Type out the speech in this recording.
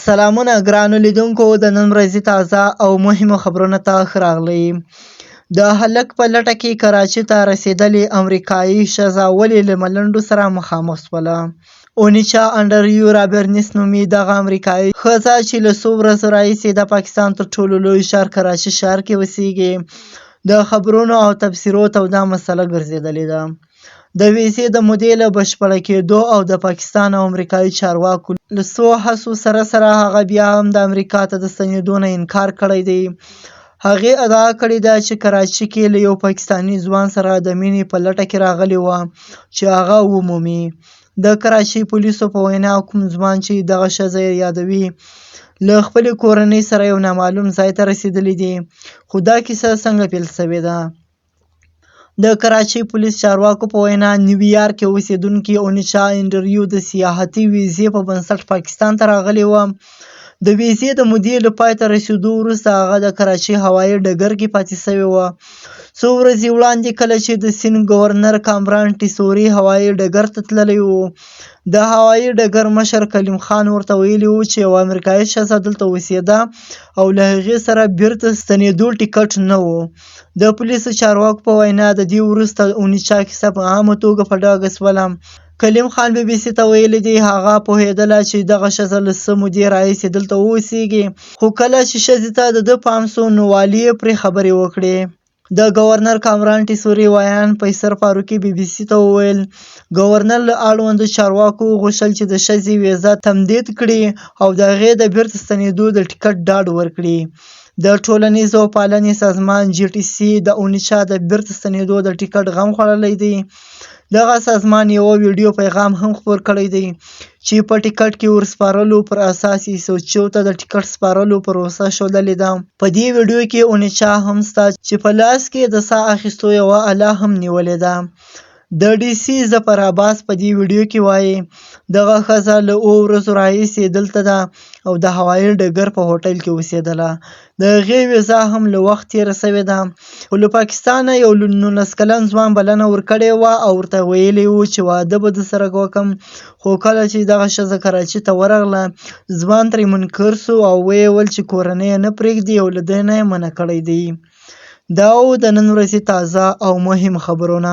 سلامونه ګرانو لیدونکو د نن ورځې تازه او مهمو خبرونو ته ښه راغلئ. د هلک په لټه کې کراچۍ ته رسېدلې امریکایي ښځه ولې له ملنډو سره مخامخ شوله؟ اونیچا انډریو رابرنس نومي دغه امریکایي ښځه چې له څو ورځو راهیسې د پاکستان تر ټولو لوی ښار کراچۍ ښار کې اوسېږي، د خبرونو او تبصرو توده مسله ګرځېدلې ده. د ویزې د مودې له بشپړه کېدو او د پاکستان او امریکایي چارواکو له څو هڅو سره هغه بیا هم د امریکا ته د ستنېدو نه انکار کړی دی. هغې ادعا کړې ده چې کراچۍ کې له یو پاکستاني ځوان سره د مینې په لټه کې راغلې وه چې هغه ومومي. د کراچۍ پولیسو په وینا کوم ځوان چې دغه ښځه یادوي له خپلې کورنۍ سره یو نامعلوم ځای ته رسېدلی دی. خو دا کیسه څنګه پیل شوې ده؟ د کراچۍ پولیس چارواکو په وینا نیویارک کې اوسېدونکې اونیچا انډریو د سیاحتي ویزې په بنسټ پاکستان ته راغلې وه. د ویزې د مودې له پای ته رسېدو وروسته هغه د کراچۍ هوایي ډګر کې پاتې شوې وه. څو ورځې وړاندې کله چې د سیند ګورنر کامران ټیسوري هوایي ډګر ته تللی و، د هوایي ډګر مشر کلیم خان ورته ویلي و چې یوه امریکایي ښځه دلته اوسېده او له هغې سره بیرته ستنېدو ټیکټ نه و. د پولیسو چارواکو په وینا د دې وروسته اونیچا کیسه په عامه توګه په ډاګه شوله. کلیم خان بي بي سي ته ویلي دی هغه پوهېدله چې دغه ښځه له څه مودې راهیسې دلته واوسېږي، خو کله چې ښځې ته د ده پام شو نو والي یې پرې خبرې وکړې. د گورنر کامران ټیسوري ویان فیصل فاروقي بي بي سي ته وویل ګورنر له اړوندو چارواکو وغوښتل چې د ښځې ویزه تمدید کړي او د هغې د بیرته ستنېدو د ټیکټ ډاډ ورکړي. د ټولنیزو پالنې سازمان جي ټي سي د اونیچا د بیرته ستنېدو د ټیکټ غم خوړلی دی. دغه سازمان یوه ویډیو پیغام هم خپور کړی دی چې په ټیکټ کې ورسپارلو پر اساس ایسوچو ته د ټیکټ سپارلو پروسه ښودلې ده. په دې ویډیو کې اونیچا هم شته چې په لاس کې د ساه اخیستو یوه اله هم نیولې ده. د ډي سي ظفر عباس په دې ویډیو کې وایي دغه ښځه له 7 ورځو راهیسې دلته ده او د هوایي ډګر په هوټل کې اوسېدله. د هغې ویزه هم له وخت تېره شوې ده، خو له پاکستانه یو 19 کلن ځوان بلنه ورکړې وه او ورته ویلي وو چې واده به درسره وکړم، خو کله چې دغه ښځه کراچۍ ته ورغله ځوان ترې منکر شو او ویې ویل چې کورنۍ یې نه پرېږدي او له ده نه یې منع کړی دی. دا و د نن ورځې تازه او مهم خبرونه.